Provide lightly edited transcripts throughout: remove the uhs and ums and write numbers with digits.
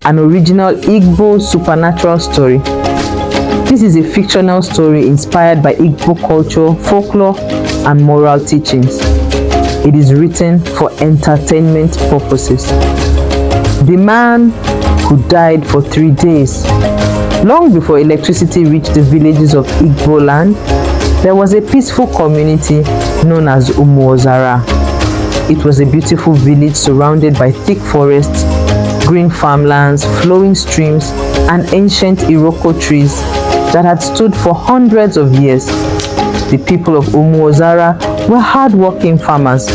an original Igbo supernatural story. This is a fictional story inspired by Igbo culture, folklore, and moral teachings. It is written for entertainment purposes. The man who died for 3 days. Long before electricity reached the villages of Igboland, there was a peaceful community known as Umuozara. It was a beautiful village surrounded by thick forests, green farmlands, flowing streams, and ancient Iroko trees that had stood for hundreds of years. The people of Umuozara were hard-working farmers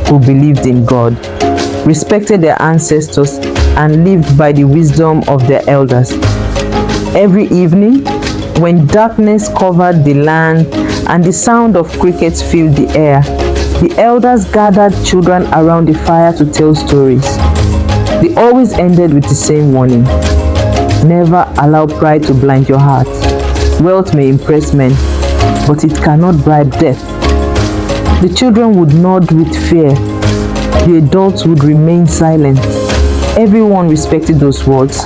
who believed in God, respected their ancestors, and lived by the wisdom of their elders. Every evening, when darkness covered the land and the sound of crickets filled the air, the elders gathered children around the fire to tell stories. They always ended with the same warning: never allow pride to blind your heart. Wealth may impress men, but it cannot bribe death. The children would nod with fear. The adults would remain silent. Everyone respected those words.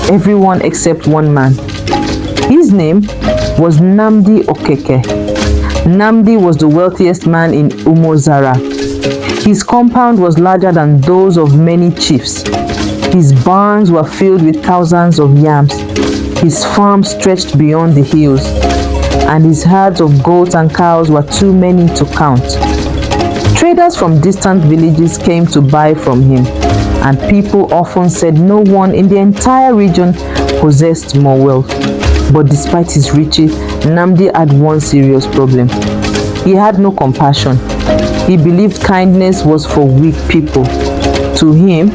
Everyone except one man. His name was Nnamdi Okeke. Nnamdi was the wealthiest man in Umuozara. His compound was larger than those of many chiefs. His barns were filled with thousands of yams. His farm stretched beyond the hills, and his herds of goats and cows were too many to count. Traders from distant villages came to buy from him, and people often said no one in the entire region possessed more wealth. But despite his riches, Nnamdi had one serious problem. He had no compassion. He believed kindness was for weak people. To him,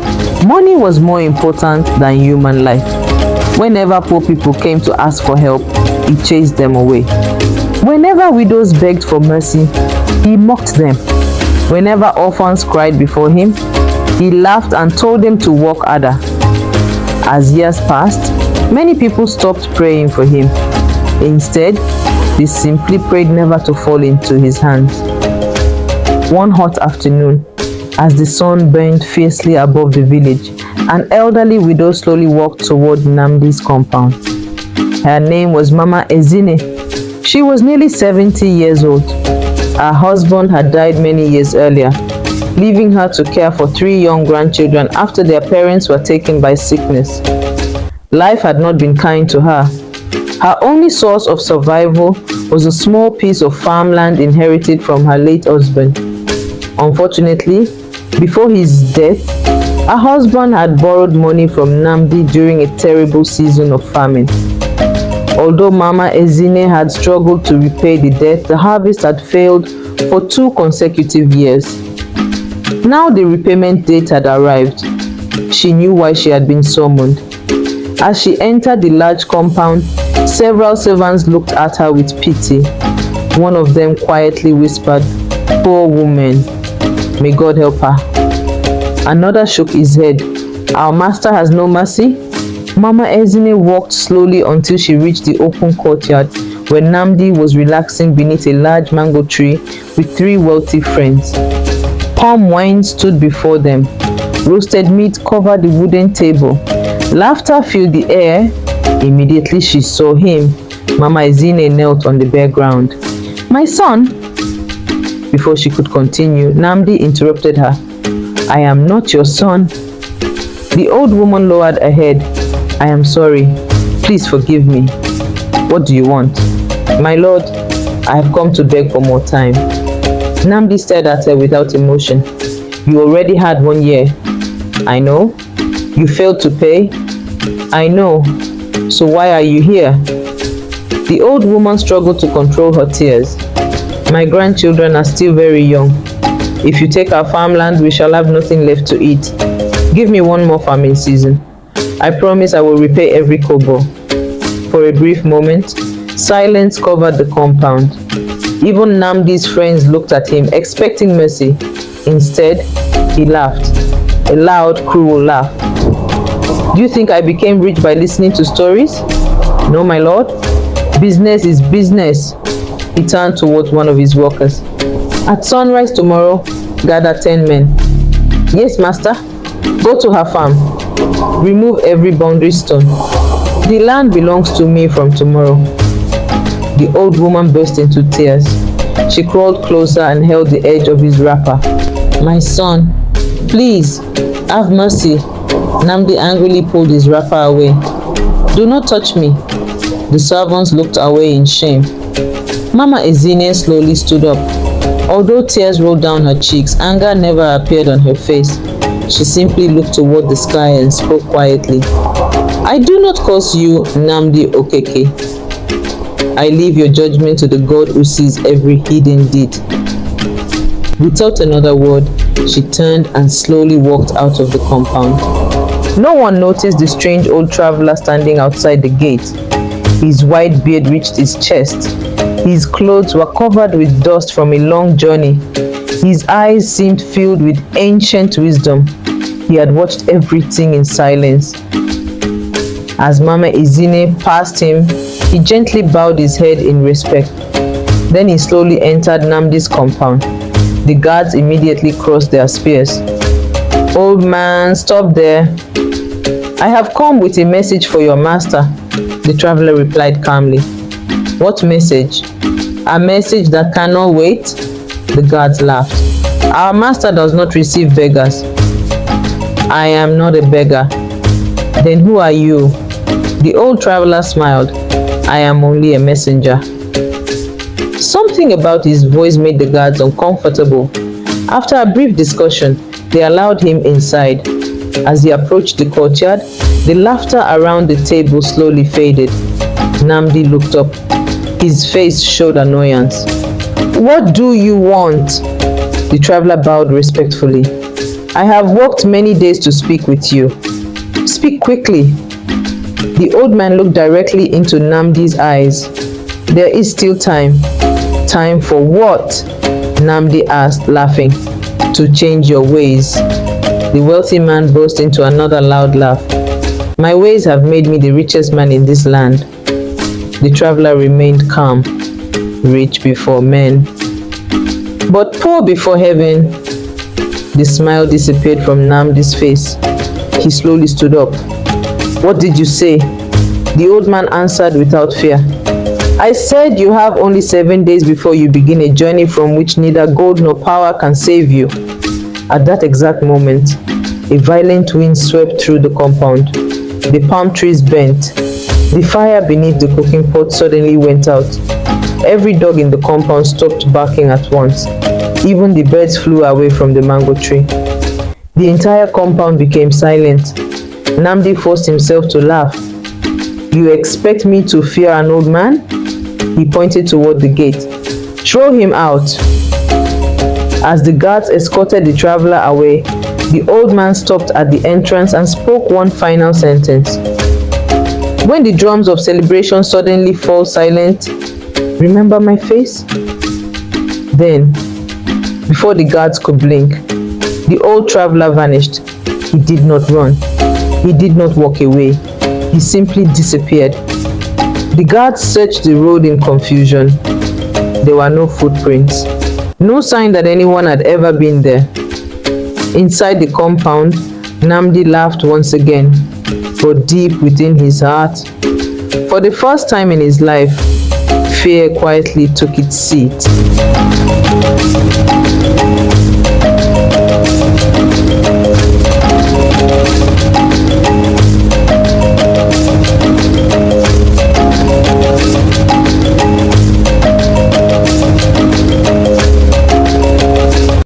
money was more important than human life. Whenever poor people came to ask for help, he chased them away. Whenever widows begged for mercy, he mocked them. Whenever orphans cried before him, he laughed and told them to work harder. As years passed, many people stopped praying for him. Instead, they simply prayed never to fall into his hands. One hot afternoon, as the sun burned fiercely above the village, an elderly widow slowly walked toward Nnamdi's compound. Her name was Mama Ezine. She was nearly 70 years old. Her husband had died many years earlier, leaving her to care for 3 young grandchildren after their parents were taken by sickness. Life had not been kind to her. Her only source of survival was a small piece of farmland inherited from her late husband. Unfortunately, before his death, her husband had borrowed money from Nnamdi during a terrible season of famine. Although Mama Ezine had struggled to repay the debt, the harvest had failed for 2 consecutive years. Now the repayment date had arrived. She knew why she had been summoned. As she entered the large compound, several servants looked at her with pity. One of them quietly whispered, "Poor woman, may God help her." Another shook his head, "Our master has no mercy." Mama Ezine walked slowly until she reached the open courtyard where Nnamdi was relaxing beneath a large mango tree with 3 wealthy friends. Palm wine stood before them. Roasted meat covered the wooden table. Laughter filled the air. Immediately she saw him. Mama Ezine knelt on the bare ground. "My son." Before she could continue, Nnamdi interrupted her. "I am not your son." The old woman lowered her head. "I am sorry. Please forgive me. What do you want?" "My lord, I have come to beg for more time." Nnamdi stared at her without emotion. "You already had 1 year." "I know." "You failed to pay." "I know. So why are you here?" The old woman struggled to control her tears. "My grandchildren are still very young. If you take our farmland, we shall have nothing left to eat. Give me 1 more farming season. I promise I will repay every kobo." For a brief moment, silence covered the compound. Even Nnamdi's friends looked at him, expecting mercy. Instead, he laughed. A loud, cruel laugh. "Do you think I became rich by listening to stories? No, my lord. Business is business." He turned towards one of his workers. "At sunrise tomorrow, gather 10 men." "Yes, master." "Go to her farm. Remove every boundary stone. The land belongs to me from tomorrow." The old woman burst into tears. She crawled closer and held the edge of his wrapper. "My son, please, have mercy." Nnamdi angrily pulled his wrapper away. "Do not touch me." The servants looked away in shame. Mama Ezine slowly stood up. Although tears rolled down her cheeks, anger never appeared on her face. She simply looked toward the sky and spoke quietly. "I do not curse you, Nnamdi Okeke. I leave your judgment to the God who sees every hidden deed." Without another word, she turned and slowly walked out of the compound. No one noticed the strange old traveler standing outside the gate. His white beard reached his chest. His clothes were covered with dust from a long journey. His eyes seemed filled with ancient wisdom. He had watched everything in silence. As Mama Ezine passed him, he gently bowed his head in respect. Then he slowly entered Nnamdi's compound. The guards immediately crossed their spears. "Old man, stop there. I have come with a message for your master," the traveler replied calmly. "What message?" "A message that cannot wait," the guards laughed. "Our master does not receive beggars." "I am not a beggar." "Then who are you?" The old traveler smiled. "I am only a messenger." Something about his voice made the guards uncomfortable. After a brief discussion, they allowed him inside. As he approached the courtyard, the laughter around the table slowly faded. Nnamdi looked up. His face showed annoyance. "What do you want?" The traveler bowed respectfully. "I have walked many days to speak with you." "Speak quickly." The old man looked directly into Nnamdi's eyes. "There is still time." "Time for what?" Nnamdi asked, laughing. "To change your ways." The wealthy man burst into another loud laugh. "My ways have made me the richest man in this land." The traveler remained calm, rich before men, but poor before heaven. The smile disappeared from Nnamdi's face. He slowly stood up. "What did you say?" The old man answered without fear. "I said you have only 7 days before you begin a journey from which neither gold nor power can save you." At that exact moment, a violent wind swept through the compound. The palm trees bent. The fire beneath the cooking pot suddenly went out. Every dog in the compound stopped barking at once. Even the birds flew away from the mango tree. The entire compound became silent. Nnamdi forced himself to laugh. "You expect me to fear an old man?" He pointed toward the gate. "Throw him out." As the guards escorted the traveler away, the old man stopped at the entrance and spoke one final sentence. When the drums of celebration suddenly fall silent, "Remember my face?" Then, before the guards could blink, the old traveler vanished. He did not run. He did not walk away. He simply disappeared. The guards searched the road in confusion. There were no footprints. No sign that anyone had ever been there. Inside the compound, Nnamdi laughed once again, but deep within his heart, for the first time in his life, fear quietly took its seat.